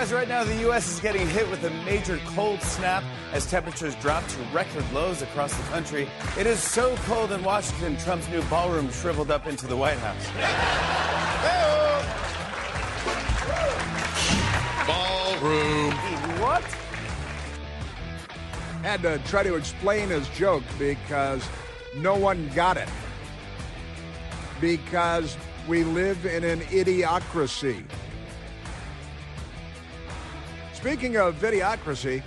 guys, right now the U.S. is getting hit with a major cold snap as temperatures drop to record lows across the country. It is so cold in Washington, Trump's new ballroom shriveled up into the White House. Ballroom. What? Had to try to explain his joke because no one got it. Because we live in an idiocracy. Speaking of idiocracy,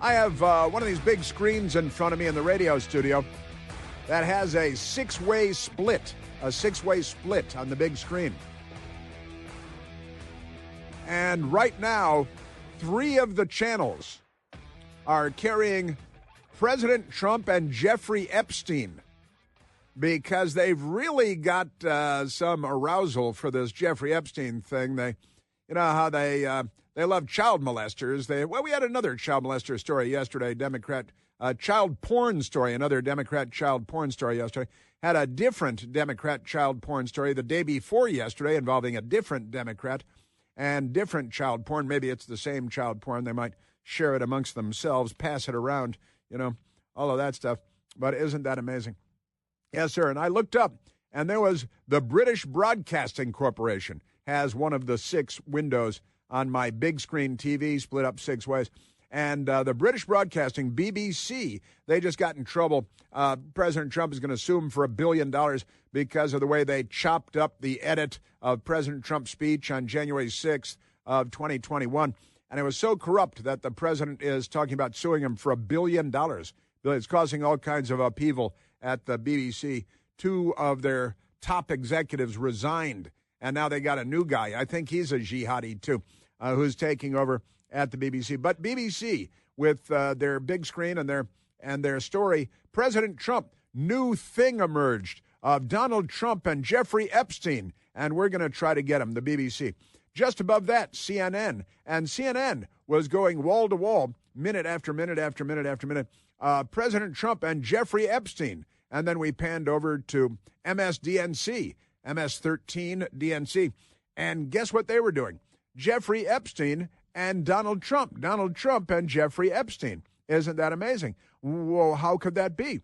I have one of these big screens in front of me in the radio studio that has a six-way split on the big screen. And right now, 3 of the channels are carrying President Trump and Jeffrey Epstein because they've really got some arousal for this Jeffrey Epstein thing. You know how they love child molesters. We had another child molester story yesterday, child porn story, another Democrat child porn story yesterday. Had a different Democrat child porn story the day before yesterday involving a different Democrat and different child porn. Maybe it's the same child porn. They might share it amongst themselves, pass it around, all of that stuff. But isn't that amazing? Yes, sir. And I looked up, and there was the British Broadcasting Corporation has one of the 6 windows on my big screen TV, split up 6 ways. And the British Broadcasting, BBC, they just got in trouble. President Trump is going to sue them for $1 billion because of the way they chopped up the edit of President Trump's speech on January 6th of 2021. And it was so corrupt that the president is talking about suing him for $1 billion. It's causing all kinds of upheaval at the BBC. 2 of their top executives resigned, and now they got a new guy. I think he's a jihadi, too, who's taking over at the BBC. But BBC, with their big screen and their story, President Trump, new thing emerged of Donald Trump and Jeffrey Epstein, and we're going to try to get him, the BBC. Just above that, CNN, and CNN was going wall to wall, minute after minute after minute after minute, President Trump and Jeffrey Epstein. And then we panned over to MSDNC, MS-13 DNC, and guess what they were doing? Jeffrey Epstein and Donald Trump and Jeffrey Epstein. Isn't that amazing? Well, how could that be?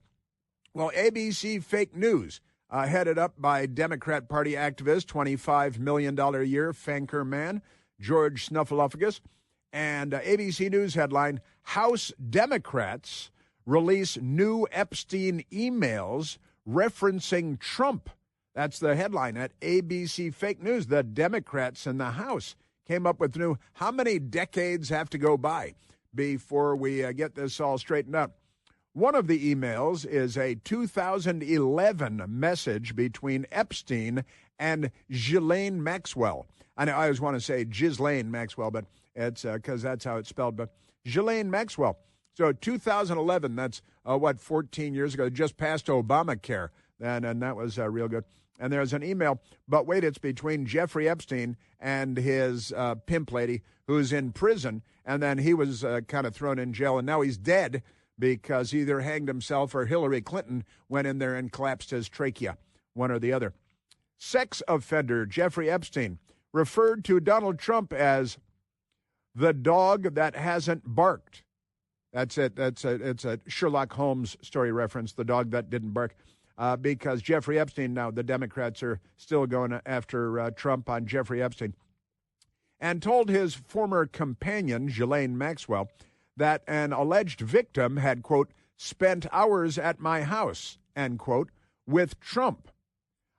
Well, ABC Fake News, headed up by Democrat Party activist, $25 million a year, Fanker man, George Snuffleupagus, and ABC News headline, House Democrats release new Epstein emails referencing Trump. That's the headline at ABC Fake News. The Democrats in the House came up with new. How many decades have to go by before we get this all straightened out? One of the emails is a 2011 message between Epstein and Ghislaine Maxwell. I always want to say Ghislaine Maxwell, but it's because that's how it's spelled. But Ghislaine Maxwell. So 2011, that's 14 years ago, just passed Obamacare, and that was real good. And there's an email, but wait, it's between Jeffrey Epstein and his pimp lady who's in prison, and then he was kind of thrown in jail, and now he's dead because he either hanged himself or Hillary Clinton went in there and collapsed his trachea, one or the other. Sex offender Jeffrey Epstein referred to Donald Trump as the dog that hasn't barked. That's it. It's a Sherlock Holmes story reference, the dog that didn't bark. Because Jeffrey Epstein now, the Democrats are still going after Trump on Jeffrey Epstein. And told his former companion, Ghislaine Maxwell, that an alleged victim had, quote, spent hours at my house, end quote, with Trump.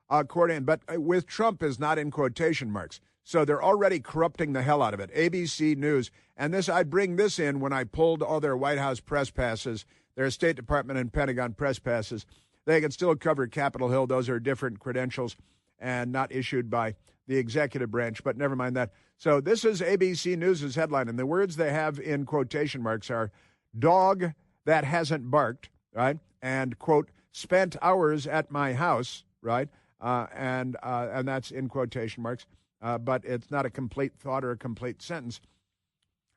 But with Trump is not in quotation marks. So they're already corrupting the hell out of it. ABC News. And I bring this in when I pulled all their White House press passes, their State Department and Pentagon press passes. They can still cover Capitol Hill. Those are different credentials and not issued by the executive branch, but never mind that. So this is ABC News' headline, and the words they have in quotation marks are dog that hasn't barked, right? And, quote, spent hours at my house, right? And that's in quotation marks, but it's not a complete thought or a complete sentence.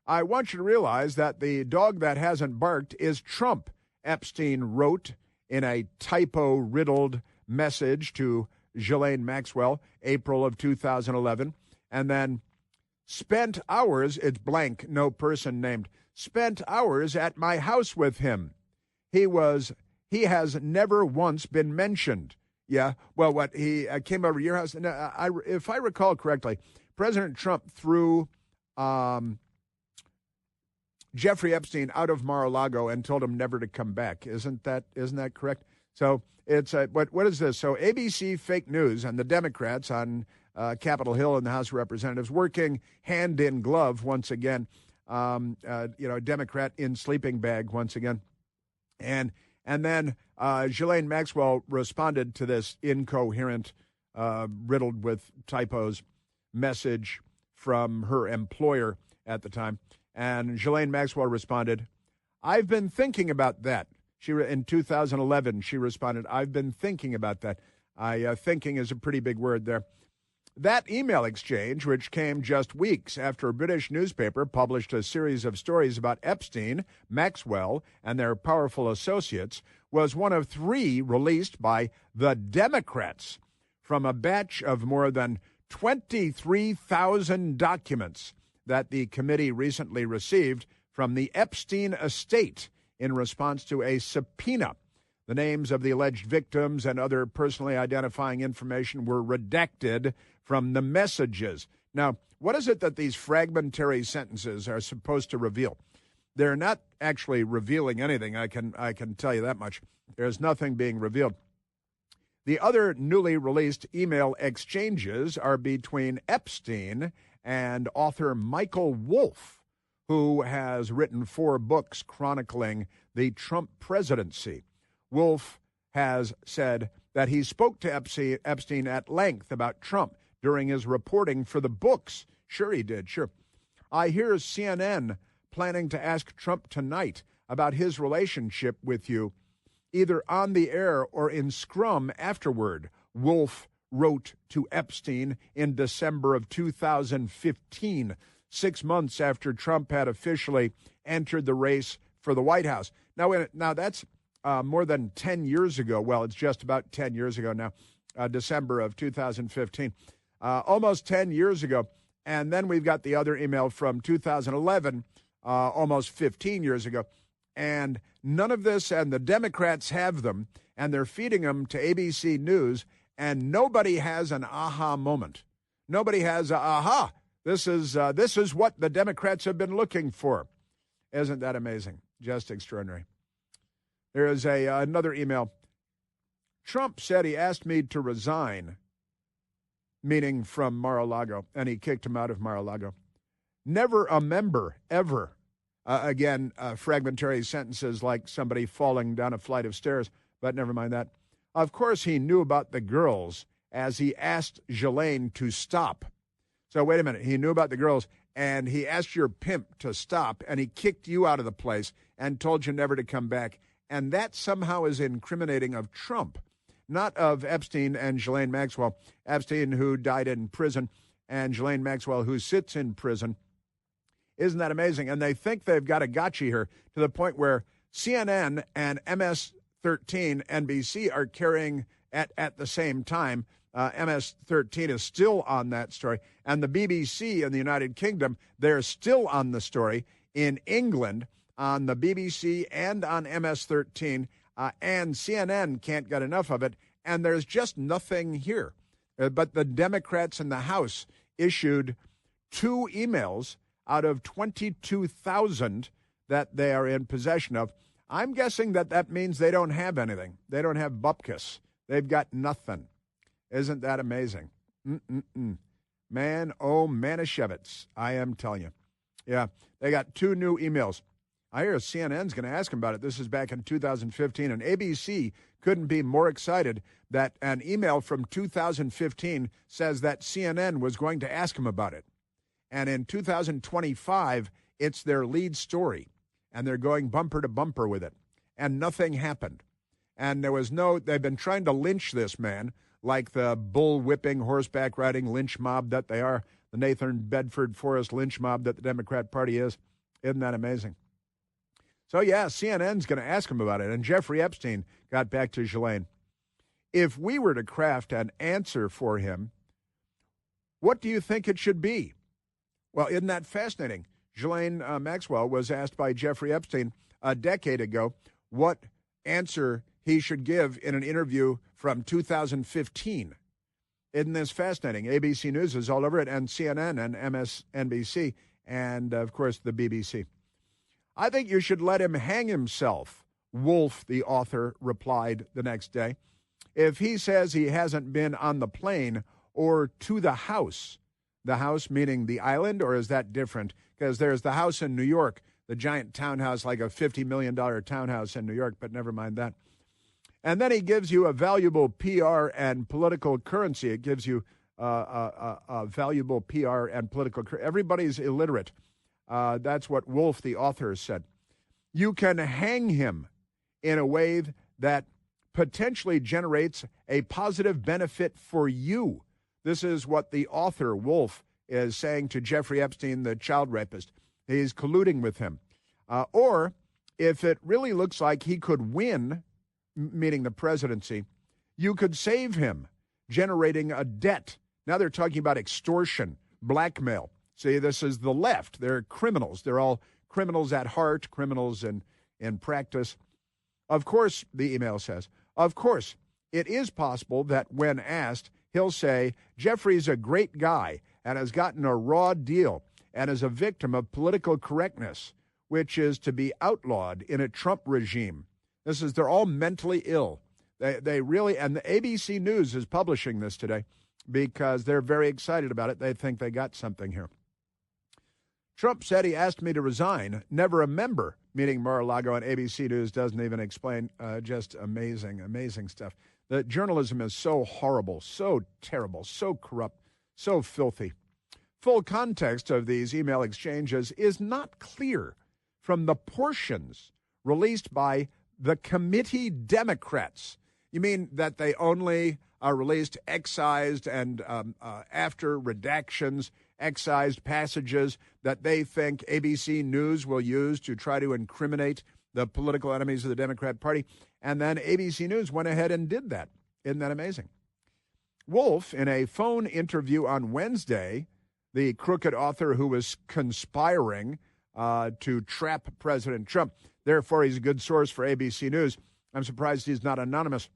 I want you to realize that the dog that hasn't barked is Trump, Epstein wrote in a typo-riddled message to Ghislaine Maxwell, April of 2011. And then spent hours, it's blank, no person named, spent hours at my house with him. He has never once been mentioned. Yeah, well, what, he came over to your house? If I recall correctly, President Trump threw Jeffrey Epstein out of Mar-a-Lago and told him never to come back. Isn't that correct? So it's what is this? So ABC fake news and the Democrats on Capitol Hill and the House of Representatives working hand in glove once again. Democrat in sleeping bag once again, and then Ghislaine Maxwell responded to this incoherent, riddled with typos message from her employer at the time. And Ghislaine Maxwell responded, "I've been thinking about that." In 2011, she responded, "I've been thinking about that." Thinking is a pretty big word there. That email exchange, which came just weeks after a British newspaper published a series of stories about Epstein, Maxwell, and their powerful associates, was one of 3 released by the Democrats from a batch of more than 23,000 documents that the committee recently received from the Epstein estate in response to a subpoena. The names of the alleged victims and other personally identifying information were redacted from the messages. Now, what is it that these fragmentary sentences are supposed to reveal? They're not actually revealing anything, I can tell you that much. There's nothing being revealed. The other newly released email exchanges are between Epstein and author Michael Wolff, who has written 4 books chronicling the Trump presidency. Wolff has said that he spoke to Epstein at length about Trump during his reporting for the books. Sure he did, sure. I hear CNN planning to ask Trump tonight about his relationship with you, either on the air or in scrum afterward, Wolff wrote to Epstein in December of 2015, 6 months after Trump had officially entered the race for the White House. Now that's more than 10 years ago. Well, it's just about 10 years ago now, December of 2015. Almost 10 years ago. And then we've got the other email from 2011, almost 15 years ago. And none of this, and the Democrats have them, and they're feeding them to ABC News, and nobody has an aha moment. Nobody has aha. This is what the Democrats have been looking for. Isn't that amazing? Just extraordinary. There is another email. Trump said he asked me to resign, meaning from Mar-a-Lago, and he kicked him out of Mar-a-Lago. Never a member, ever. Again, fragmentary sentences like somebody falling down a flight of stairs, but never mind that. Of course, he knew about the girls as he asked Ghislaine to stop. So wait a minute. He knew about the girls, and he asked your pimp to stop, and he kicked you out of the place and told you never to come back. And that somehow is incriminating of Trump, not of Epstein and Ghislaine Maxwell. Epstein, who died in prison, and Ghislaine Maxwell, who sits in prison. Isn't that amazing? And they think they've got a gotcha here to the point where CNN and MS-13 NBC are carrying at the same time. MS-13 is still on that story. And the BBC in the United Kingdom, they're still on the story. In England, on the BBC and on MS-13, and CNN can't get enough of it. And there's just nothing here. But the Democrats in the House issued 2 emails out of 22,000 that they are in possession of. I'm guessing that means they don't have anything. They don't have bupkis. They've got nothing. Isn't that amazing? Man, oh, Manischewitz, I am telling you. Yeah, they got 2 new emails. I hear CNN's going to ask him about it. This is back in 2015, and ABC couldn't be more excited that an email from 2015 says that CNN was going to ask him about it. And in 2025, it's their lead story, and they're going bumper to bumper with it. And nothing happened. And they've been trying to lynch this man like the bull-whipping, horseback-riding lynch mob that they are, the Nathan Bedford Forrest lynch mob that the Democrat Party is. Isn't that amazing? So, yeah, CNN's going to ask him about it. And Jeffrey Epstein got back to Ghislaine. If we were to craft an answer for him, what do you think it should be? Well, isn't that fascinating? Ghislaine Maxwell was asked by Jeffrey Epstein a decade ago what answer he should give in an interview from 2015. Isn't this fascinating? ABC News is all over it, and CNN and MSNBC, and, of course, the BBC. I think you should let him hang himself, Wolf, the author, replied the next day. If he says he hasn't been on the plane or to the house meaning the island, or is that different? Because there's the house in New York, the giant townhouse, like a $50 million townhouse in New York, but never mind that. And then he gives you a valuable PR and political currency. It gives you a valuable PR and political currency. Everybody's illiterate. That's what Wolf, the author, said. You can hang him in a way that potentially generates a positive benefit for you. This is what the author, Wolf, is saying to Jeffrey Epstein, the child rapist. He's colluding with him. Or if it really looks like he could win, meaning the presidency, you could save him, generating a debt. Now they're talking about extortion, blackmail. See, this is the left. They're criminals. They're all criminals at heart, criminals in practice. Of course, the email says, of course, it is possible that when asked, he'll say, Jeffrey's a great guy and has gotten a raw deal and is a victim of political correctness, which is to be outlawed in a Trump regime. They're all mentally ill. They really, and the ABC News is publishing this today because they're very excited about it. They think they got something here. Trump said he asked me to resign. Never a member, meaning Mar-a-Lago, and ABC News doesn't even explain. Just amazing, amazing stuff. The journalism is so horrible, so terrible, so corrupt, so filthy. Full context of these email exchanges is not clear from the portions released by the committee Democrats. You mean that they only released excised and after redactions, excised passages that they think ABC News will use to try to incriminate the political enemies of the Democrat Party. And then ABC News went ahead and did that. Isn't that amazing? Wolf, in a phone interview on Wednesday, the crooked author who was conspiring to trap President Trump, therefore he's a good source for ABC News. I'm surprised he's not anonymous.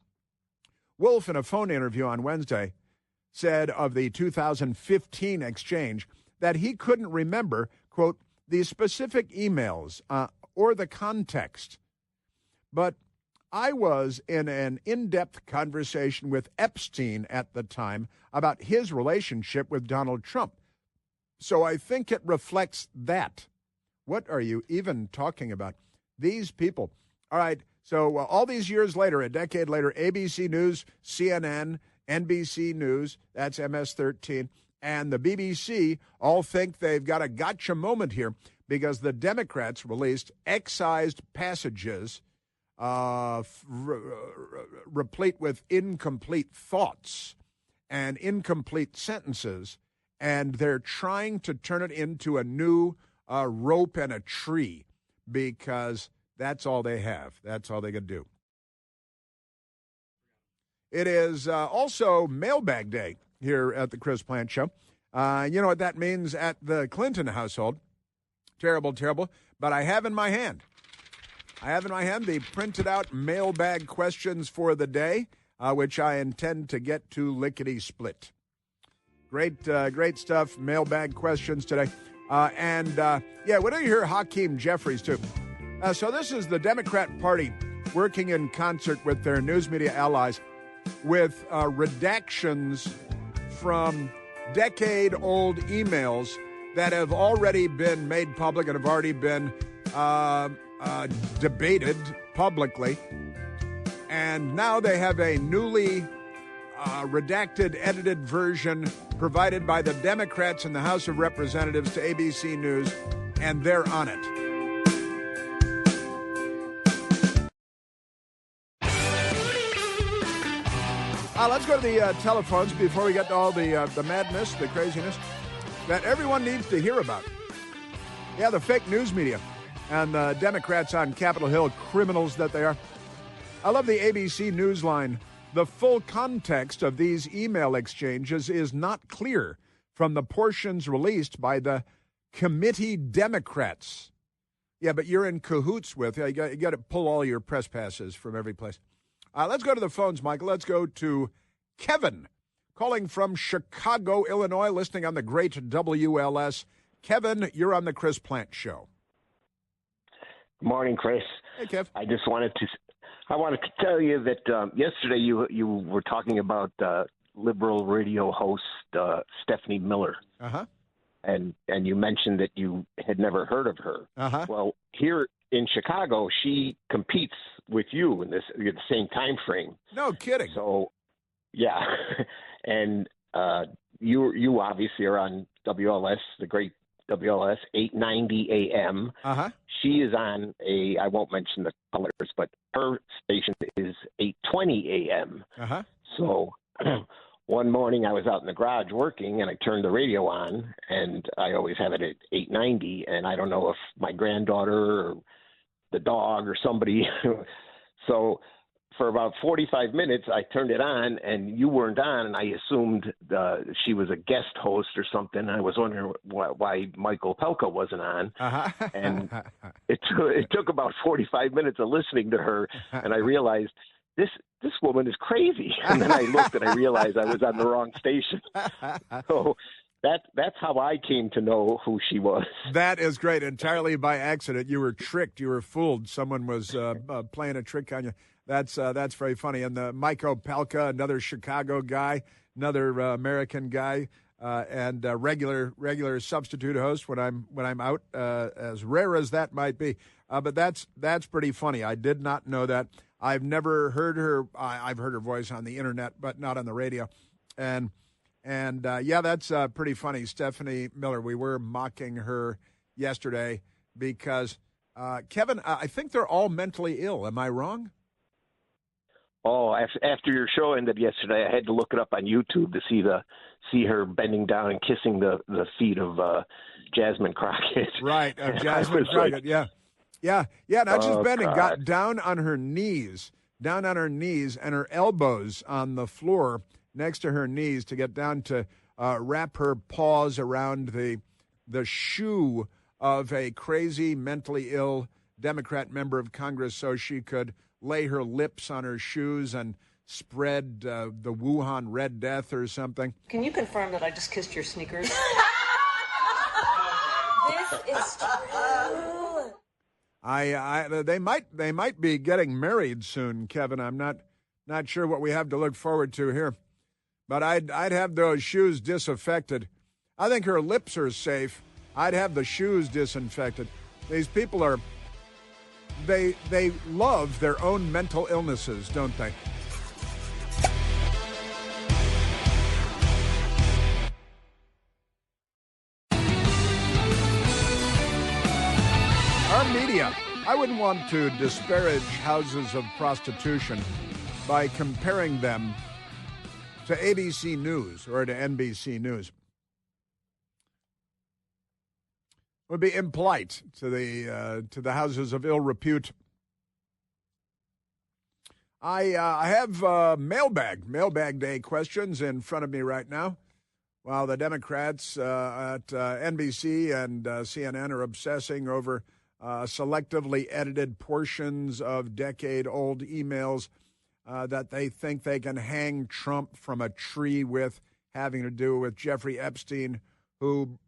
Wolf, in a phone interview on Wednesday, said of the 2015 exchange that he couldn't remember, quote, the specific emails or the context. But I was in an in-depth conversation with Epstein at the time about his relationship with Donald Trump. So I think it reflects that. What are you even talking about? These people. All right, so all these years later, a decade later, ABC News, CNN, NBC News, that's MS-13, and the BBC all think they've got a gotcha moment here because the Democrats released excised passages replete with incomplete thoughts and incomplete sentences, and they're trying to turn it into a new rope and a tree because that's all they have. That's all they can do. It is also Mailbag Day here at the Chris Plant Show. You know what that means at the Clinton household. Terrible, terrible. But I have in my hand the printed out mailbag questions for the day, which I intend to get to lickety-split. Great stuff, mailbag questions today. What do you hear Hakeem Jeffries, too? So this is the Democrat Party working in concert with their news media allies with redactions from decade-old emails that have already been made public and have already been debated publicly. And now they have a newly redacted, edited version provided by the Democrats in the House of Representatives to ABC News, and they're on it. Let's go to the telephones before we get to all the madness, the craziness that everyone needs to hear about. Yeah, the fake news media and the Democrats on Capitol Hill, criminals that they are. I love the ABC News line. The full context of these email exchanges is not clear from the portions released by the committee Democrats. Yeah, but you're in cahoots with. You got to pull all your press passes from every place. Let's go to the phones, Michael. Let's go to Kevin, calling from Chicago, Illinois, listening on the great WLS. Kevin, you're on the Chris Plant Show. Good morning, Chris. Hey, Kev. I wanted to tell you that yesterday you were talking about liberal radio host Stephanie Miller. Uh-huh. And you mentioned that you had never heard of her. Uh-huh. Well, here in Chicago, she competes with you in the same time frame. No kidding. So, yeah. And you obviously are on WLS, the great WLS, 890 AM. Uh-huh. She is on I won't mention the colors, but her station is 820 AM. Uh-huh. So one morning I was out in the garage working, and I turned the radio on, and I always have it at 890, and I don't know if my granddaughter or the dog or somebody. So for about 45 minutes, I turned it on, and you weren't on, and I assumed she was a guest host or something. I was wondering why Michael Pelka wasn't on. Uh-huh. And it took about 45 minutes of listening to her, and I realized this woman is crazy. And then I looked and I realized I was on the wrong station. So that's how I came to know who she was. That is great. Entirely by accident. You were tricked. You were fooled. Someone was playing a trick on you. That's very funny. And the Michael Pelka, another Chicago guy, another American guy, and regular substitute host when I'm out, as rare as that might be. But that's pretty funny. I did not know that. I've never heard her. I've heard her voice on the internet, but not on the radio. And yeah, that's pretty funny. Stephanie Miller. We were mocking her yesterday because Kevin, I think they're all mentally ill. Am I wrong? Oh, after your show ended yesterday, I had to look it up on YouTube to see her bending down and kissing the feet of Jasmine Crockett. Right, Jasmine Crockett. Yeah. Not just bending, God. got down on her knees, and her elbows on the floor next to her knees to get down to wrap her paws around the shoe of a crazy, mentally ill Democrat member of Congress so she could lay her lips on her shoes and spread the Wuhan Red Death or something. Can you confirm that I just kissed your sneakers? This is true. They might be getting married soon, Kevin. I'm not sure what we have to look forward to here, but I'd have those shoes disinfected. I think her lips are safe. I'd have the shoes disinfected. These people are. They love their own mental illnesses, don't they? Our media, I wouldn't want to disparage houses of prostitution by comparing them to ABC News or to NBC News. Would be impolite to the houses of ill repute. I have mailbag day questions in front of me right now, while the Democrats at NBC and CNN are obsessing over selectively edited portions of decade-old emails that they think they can hang Trump from a tree with, having to do with Jeffrey Epstein, who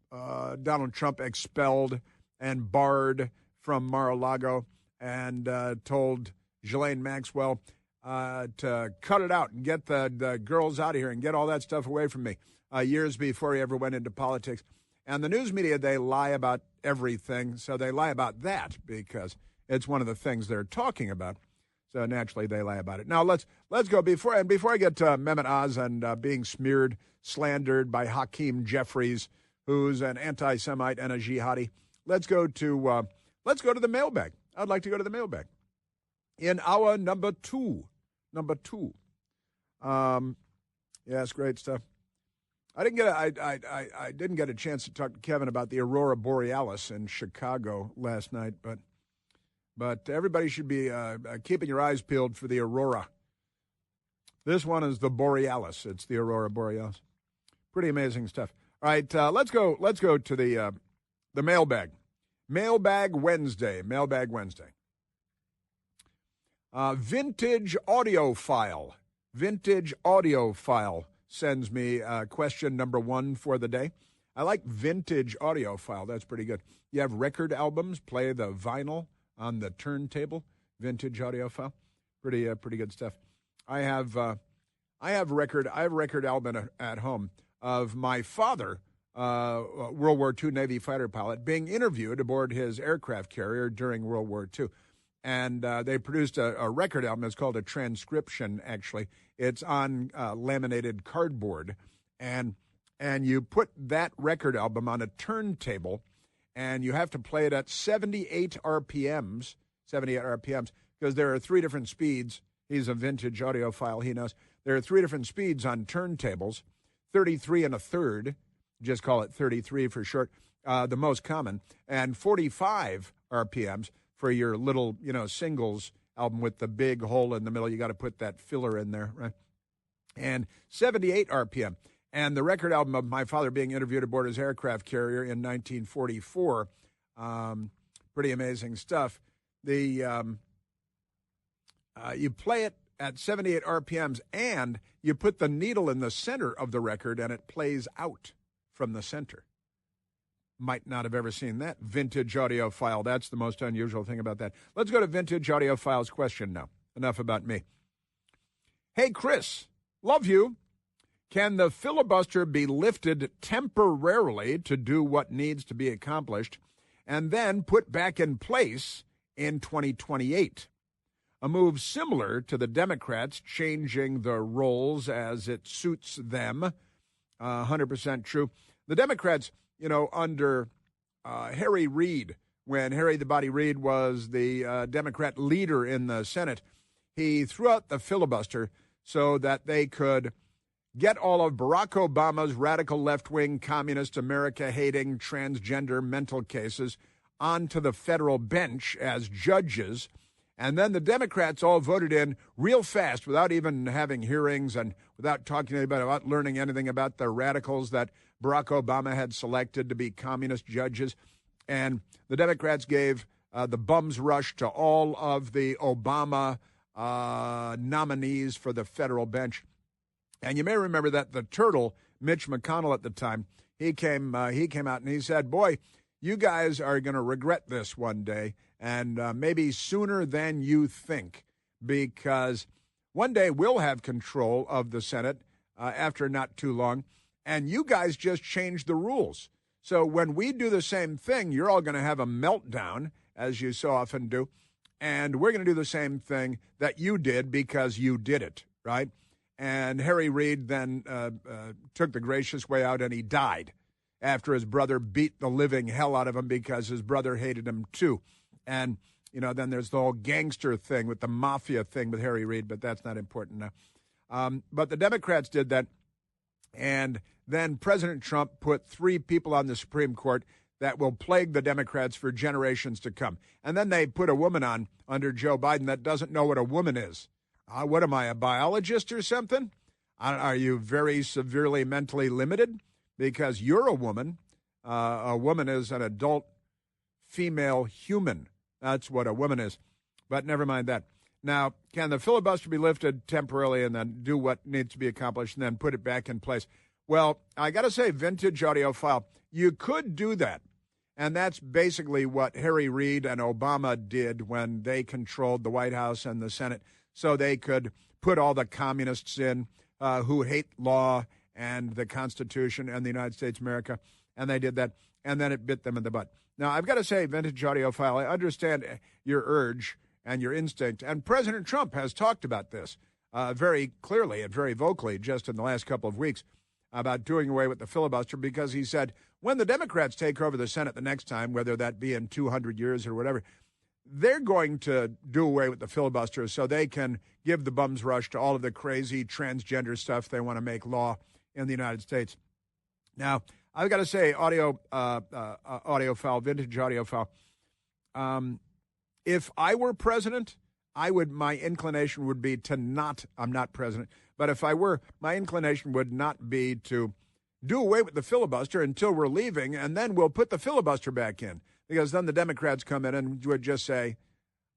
Donald Trump expelled and barred from Mar-a-Lago, and told Ghislaine Maxwell to cut it out and get the girls out of here and get all that stuff away from me, years before he ever went into politics. And the news media, they lie about everything, so they lie about that because it's one of the things they're talking about. So naturally, they lie about it. Now let's go before I get to Mehmet Oz and being slandered by Hakeem Jeffries, who's an anti-Semite and a jihadi. Let's go to the mailbag. I'd like to go to the mailbag. In hour number two. Yes, great stuff. I didn't get a chance to talk to Kevin about the Aurora Borealis in Chicago last night, but everybody should be keeping your eyes peeled for the Aurora. This one is the Borealis. It's the Aurora Borealis. Pretty amazing stuff. All right, let's go to the the mailbag. Mailbag Wednesday. Vintage audiophile. Vintage audiophile sends me question number 1 for the day. I like vintage audiophile. That's pretty good. You have record albums, play the vinyl on the turntable. Vintage audiophile. Pretty good stuff. I have record album at home of my father, World War II Navy fighter pilot, being interviewed aboard his aircraft carrier during World War II. And they produced a record album. It's called a transcription, actually. It's on laminated cardboard. And you put that record album on a turntable, and you have to play it at 78 RPMs, because there are 3 different speeds. He's a vintage audiophile, he knows. There are 3 different speeds on turntables, 33 1/3, just call it 33 for short, the most common, and 45 RPMs for your little, singles album with the big hole in the middle. You got to put that filler in there, right? And 78 RPM. And the record album of my father being interviewed aboard his aircraft carrier in 1944, pretty amazing stuff. You play it at 78 RPMs, and you put the needle in the center of the record, and it plays out from the center. Might not have ever seen that. Vintage audiophile. That's the most unusual thing about that. Let's go to Vintage Audiophile's question now. Enough about me. Hey, Chris, love you. Can the filibuster be lifted temporarily to do what needs to be accomplished and then put back in place in 2028? A move similar to the Democrats changing the roles as it suits them. 100% true. The Democrats, under Harry Reid, when Harry the Body Reid was the Democrat leader in the Senate, he threw out the filibuster so that they could get all of Barack Obama's radical left-wing, communist, America-hating, transgender mental cases onto the federal bench as judges. And then the Democrats all voted in real fast without even having hearings and without talking to anybody, about learning anything about the radicals that Barack Obama had selected to be communist judges. And the Democrats gave the bum's rush to all of the Obama nominees for the federal bench. And you may remember that the turtle, Mitch McConnell at the time, he came out and he said, boy, you guys are going to regret this one day, and maybe sooner than you think, because one day we'll have control of the Senate after not too long, and you guys just changed the rules. So when we do the same thing, you're all going to have a meltdown, as you so often do, and we're going to do the same thing that you did because you did it, right? And Harry Reid then took the gracious way out, and he died after his brother beat the living hell out of him because his brother hated him too. And, then there's the whole gangster thing with the mafia thing with Harry Reid, but that's not important now. But the Democrats did that, and then President Trump put 3 people on the Supreme Court that will plague the Democrats for generations to come. And then they put a woman on under Joe Biden that doesn't know what a woman is. What am I, a biologist or something? Are you very severely mentally limited? Because you're a woman. A woman is an adult female human. That's what a woman is. But never mind that. Now, can the filibuster be lifted temporarily and then do what needs to be accomplished and then put it back in place? Well, I got to say, vintage audiophile, you could do that. And that's basically what Harry Reid and Obama did when they controlled the White House and the Senate, so they could put all the communists in who hate law and the Constitution and the United States of America, and they did that, and then it bit them in the butt. Now, I've got to say, vintage audiophile, I understand your urge and your instinct, and President Trump has talked about this very clearly and very vocally just in the last couple of weeks about doing away with the filibuster, because he said when the Democrats take over the Senate the next time, whether that be in 200 years or whatever, they're going to do away with the filibuster so they can give the bum's rush to all of the crazy transgender stuff they want to make law in the United States. Now, I've got to say, audiophile, vintage audiophile, if I were president, my inclination would be to not, I'm not president, but if I were, my inclination would not be to do away with the filibuster until we're leaving, and then we'll put the filibuster back in. Because then the Democrats come in and would just say,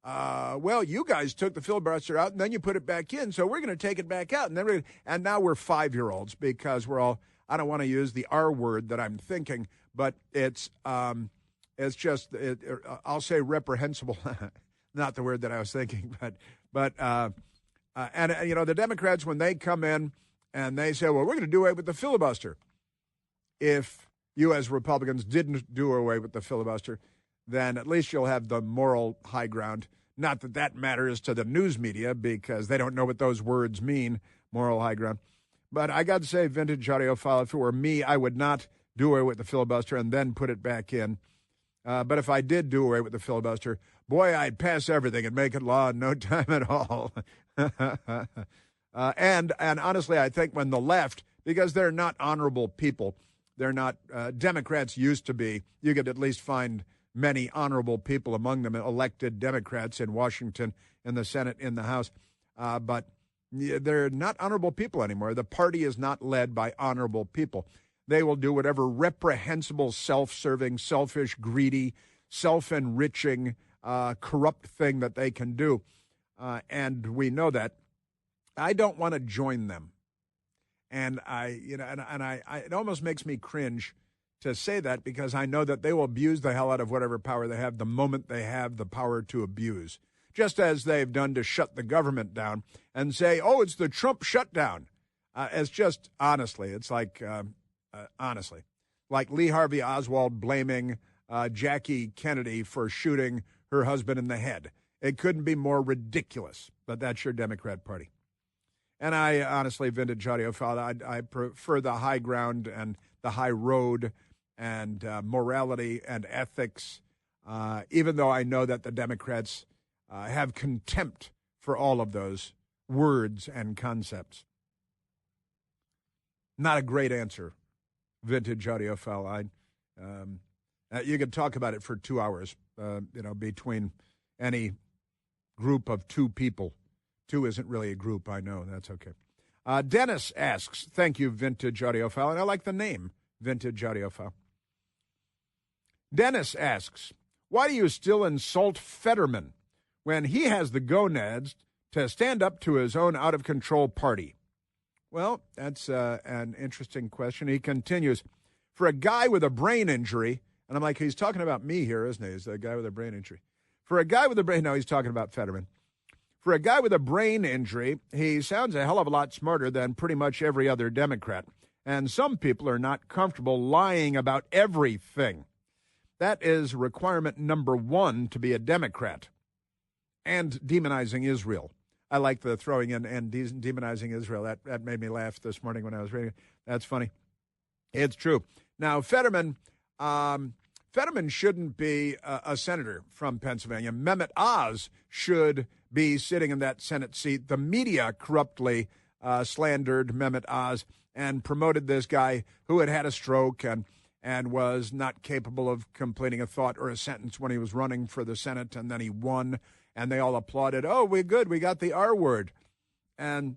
well, you guys took the filibuster out, and then you put it back in, so we're going to take it back out. And now we're 5-year-olds because we're all, I don't want to use the R word that I'm thinking, but it's just, I'll say reprehensible, not the word that I was thinking, but the Democrats, when they come in and they say, well, we're going to do away with the filibuster. If you as Republicans didn't do away with the filibuster, then at least you'll have the moral high ground. Not that that matters to the news media because they don't know what those words mean, moral high ground. But I got to say, vintage audiophile, if it were me, I would not do away with the filibuster and then put it back in. But if I did do away with the filibuster, boy, I'd pass everything and make it law in no time at all. And honestly, I think when the left, because they're not honorable people, they're not, Democrats used to be, you could at least find many honorable people among them, elected Democrats in Washington, in the Senate, in the House. But they're not honorable people anymore. The party is not led by honorable people. They will do whatever reprehensible, self-serving, selfish, greedy, self-enriching, corrupt thing that they can do. And we know that. I don't want to join them. And it almost makes me cringe to say that because I know that they will abuse the hell out of whatever power they have the moment they have the power to abuse. Just as they've done to shut the government down and say, oh, it's the Trump shutdown. It's just, honestly, it's like, like Lee Harvey Oswald blaming Jackie Kennedy for shooting her husband in the head. It couldn't be more ridiculous, but that's your Democrat Party. And I honestly, vintage audiophile, I prefer the high ground and the high road and morality and ethics, even though I know that the Democrats have contempt for all of those words and concepts. Not a great answer, vintage audiophile. You could talk about it for 2 hours, between any group of two people. Two isn't really a group, I know. That's okay. Dennis asks, thank you, vintage audiophile, and I like the name, vintage audiophile. Dennis asks, why do you still insult Fetterman when he has the gonads to stand up to his own out-of-control party? Well, that's an interesting question. He continues, for a guy with a brain injury, and I'm like, he's talking about me here, isn't he? He's the guy with a brain injury. For a guy with a brain, no, he's talking about Fetterman. For a guy with a brain injury, he sounds a hell of a lot smarter than pretty much every other Democrat. And some people are not comfortable lying about everything. That is requirement number one to be a Democrat. And demonizing Israel. I like the throwing in and demonizing Israel. That made me laugh this morning when I was reading it. That's funny. It's true. Now, Fetterman shouldn't be a senator from Pennsylvania. Mehmet Oz should be sitting in that Senate seat. The media corruptly slandered Mehmet Oz and promoted this guy who had had a stroke and was not capable of completing a thought or a sentence when he was running for the Senate, and then he won, and they all applauded. Oh, we're good. We got the R word. And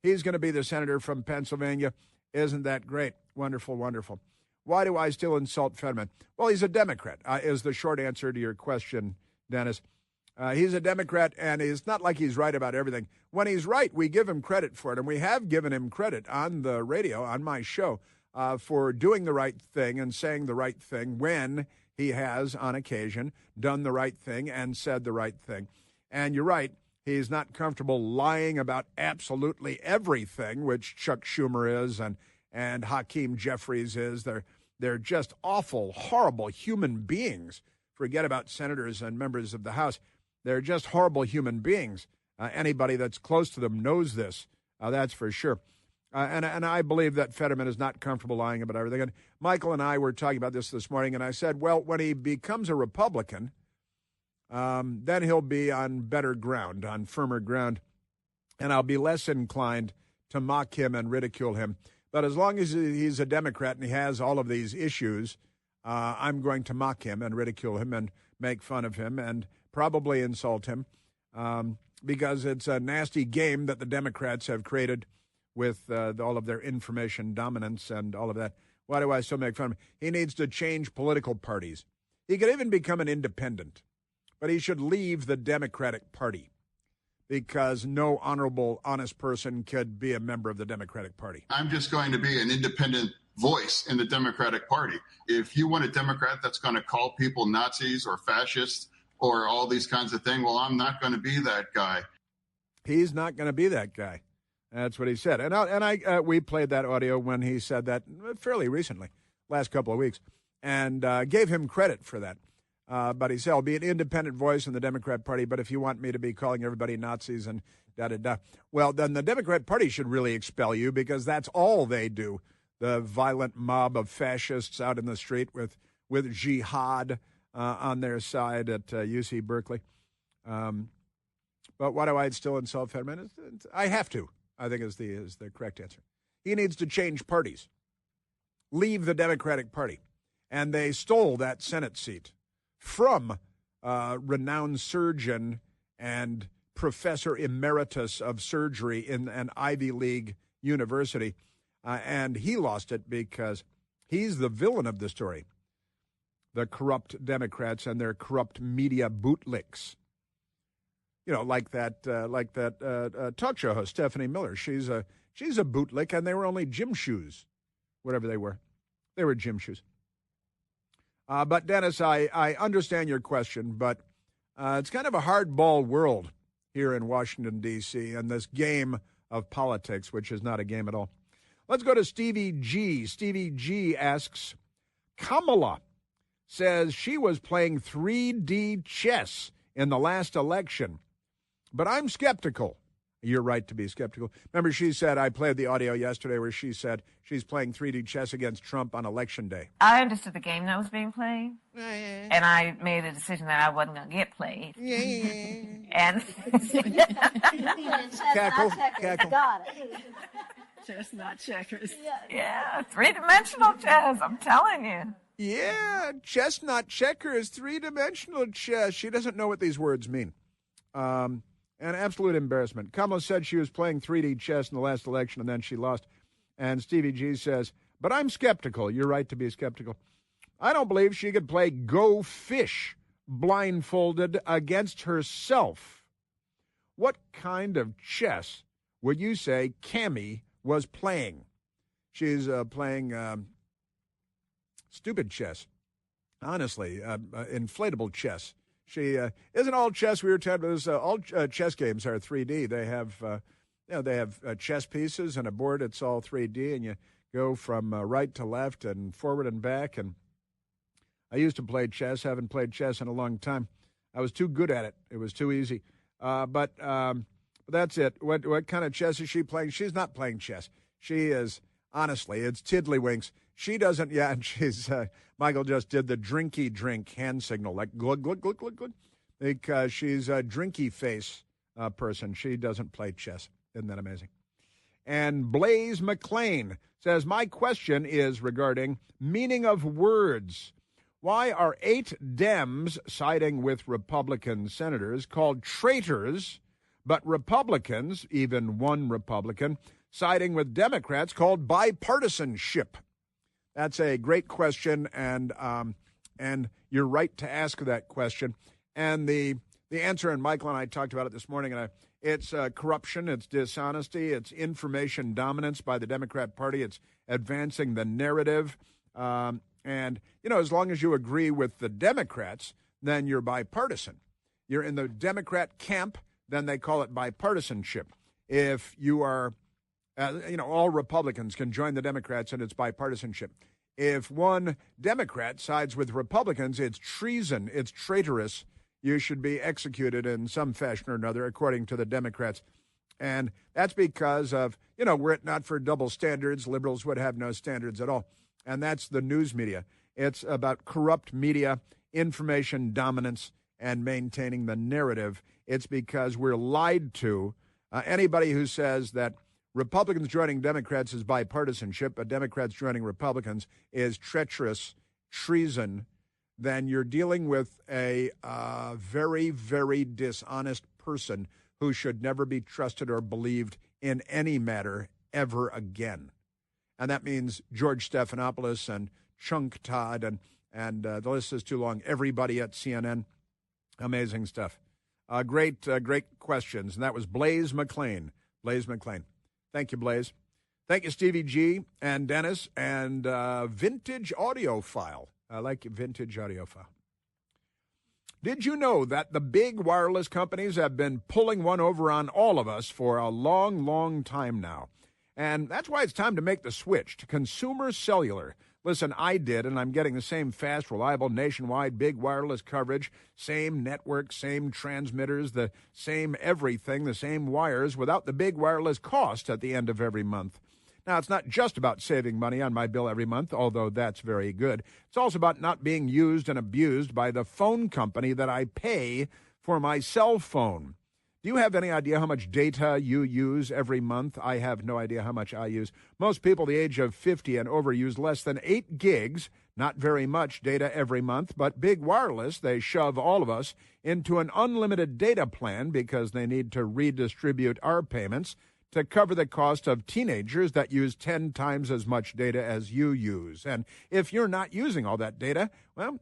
he's going to be the senator from Pennsylvania. Isn't that great? Wonderful, wonderful. Why do I still insult Fetterman? Well, he's a Democrat, is the short answer to your question, Dennis. He's a Democrat, and it's not like he's right about everything. When he's right, we give him credit for it, and we have given him credit on the radio, on my show, for doing the right thing and saying the right thing when he has, on occasion, done the right thing and said the right thing. And you're right, he's not comfortable lying about absolutely everything, which Chuck Schumer is and Hakeem Jeffries is. They're just awful, horrible human beings. Forget about senators and members of the House. They're just horrible human beings. Anybody that's close to them knows this. That's for sure. And I believe that Fetterman is not comfortable lying about everything. And Michael and I were talking about this morning, and I said, well, when he becomes a Republican, then he'll be on better ground, on firmer ground, and I'll be less inclined to mock him and ridicule him. But as long as he's a Democrat and he has all of these issues, I'm going to mock him and ridicule him and make fun of him and probably insult him because it's a nasty game that the Democrats have created with all of their information dominance and all of that. Why do I still make fun of him? He needs to change political parties. He could even become an independent, but he should leave the Democratic Party because no honorable, honest person could be a member of the Democratic Party. I'm just going to be an independent voice in the Democratic Party. If you want a Democrat that's going to call people Nazis or fascists or all these kinds of things, well, I'm not going to be that guy. He's not going to be that guy. That's what he said. And we played that audio when he said that fairly recently, last couple of weeks, and gave him credit for that. But he said, I'll be an independent voice in the Democrat Party, but if you want me to be calling everybody Nazis and da-da-da, well, then the Democrat Party should really expel you because that's all they do. The violent mob of fascists out in the street with jihad on their side at UC Berkeley. But why do I still insult Fetterman? I have to, I think is the correct answer. He needs to change parties. Leave the Democratic Party. And they stole that Senate seat from renowned surgeon and professor emeritus of surgery in an Ivy League university. And he lost it because he's the villain of the story. The corrupt Democrats and their corrupt media bootlicks. You know, like that talk show host, Stephanie Miller. She's a bootlick, and they were only gym shoes, whatever they were. They were gym shoes. But, Dennis, I understand your question, but it's kind of a hardball world here in Washington, D.C., and this game of politics, which is not a game at all. Let's go to Stevie G. Stevie G asks, Kamala says she was playing 3D chess in the last election, but I'm skeptical. You're right to be skeptical. Remember, she said, I played the audio yesterday where she said she's playing 3D chess against Trump on Election Day. I understood the game that was being played, and I made a decision that I wasn't going to get played. And cackle, cackle. Got it. chess, not checkers. Yeah, three-dimensional chess, I'm telling you. Yeah, chess, not checkers, three-dimensional chess. She doesn't know what these words mean. An absolute embarrassment. Kamala said she was playing 3D chess in the last election, and then she lost. And Stevie G says, but I'm skeptical. You're right to be skeptical. I don't believe she could play Go Fish blindfolded against herself. What kind of chess would you say Cammie was playing? She's playing stupid chess. Honestly, inflatable chess. She isn't all chess. We were talking about all chess games are 3D. They have chess pieces and a board. It's all 3D, and you go from right to left and forward and back. And I used to play chess. Haven't played chess in a long time. I was too good at it. It was too easy. But that's it. What kind of chess is she playing? She's not playing chess. She is, honestly, it's tiddlywinks. She doesn't, and she's, Michael just did the drinky drink hand signal, like glug, glug, glug, glug, glug, because she's a drinky face person. She doesn't play chess. Isn't that amazing? And Blaze McLean says, my question is regarding meaning of words. Why are 8 Dems siding with Republican senators called traitors, but Republicans, even one Republican, siding with Democrats called bipartisanship? That's a great question, and you're right to ask that question. And the answer, and Michael and I talked about it this morning, and it's corruption, it's dishonesty, it's information dominance by the Democrat Party, it's advancing the narrative. And, you know, as long as you agree with the Democrats, then you're bipartisan. You're in the Democrat camp, then they call it bipartisanship. If you are all Republicans can join the Democrats, and it's bipartisanship. If one Democrat sides with Republicans, it's treason, it's traitorous. You should be executed in some fashion or another, according to the Democrats. And that's because of, were it not for double standards, liberals would have no standards at all. And that's the news media. It's about corrupt media, information dominance, and maintaining the narrative. It's because we're lied to. Anybody who says that Republicans joining Democrats is bipartisanship, but Democrats joining Republicans is treacherous treason, then you're dealing with a very, very dishonest person who should never be trusted or believed in any matter ever again. and that means George Stephanopoulos and Chunk Todd, and the list is too long. Everybody at CNN. Amazing stuff. Great questions. And that was Blaze McLean. Blaze McLean. Thank you, Blaze. Thank you, Stevie G and Dennis and Vintage Audiophile. I like Vintage Audiophile. Did you know that the big wireless companies have been pulling one over on all of us for a long, long time now? And that's why it's time to make the switch to consumer cellular. Listen, I did, and I'm getting the same fast, reliable, nationwide, big wireless coverage, same network, same transmitters, the same everything, the same wires, without the big wireless cost at the end of every month. Now, it's not just about saving money on my bill every month, although that's very good. It's also about not being used and abused by the phone company that I pay for my cell phone. Do you have any idea how much data you use every month? I have no idea how much I use. Most people the age of 50 and over use less than 8 gigs, not very much data every month, but big wireless, they shove all of us into an unlimited data plan because they need to redistribute our payments to cover the cost of teenagers that use 10 times as much data as you use. And if you're not using all that data, well,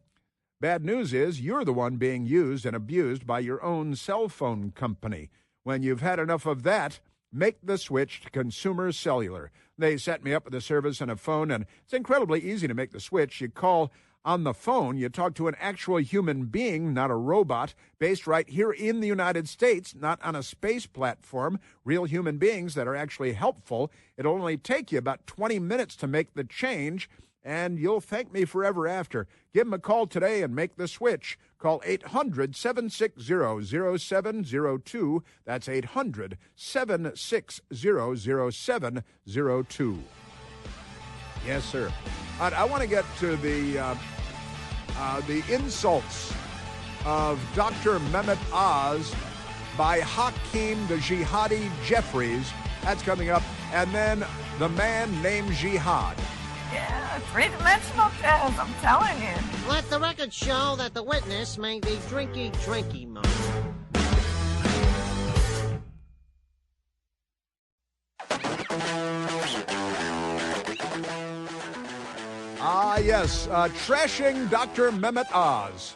bad news is you're the one being used and abused by your own cell phone company. When you've had enough of that, make the switch to Consumer Cellular. They set me up with a service and a phone, and it's incredibly easy to make the switch. You call on the phone, you talk to an actual human being, not a robot, based right here in the United States, not on a space platform, real human beings that are actually helpful. It'll only take you about 20 minutes to make the change, and you'll thank me forever after. Give them a call today and make the switch. Call 800-760-0702. That's 800-760-0702. Yes, sir. I want to get to the insults of Dr. Mehmet Oz by Hakeem the Jihadi Jeffries. That's coming up. And then the man named Jihad. Yeah, three-dimensional jazz, I'm telling you. Let the record show that the witness made the drinky move. Ah, yes, trashing Dr. Mehmet Oz.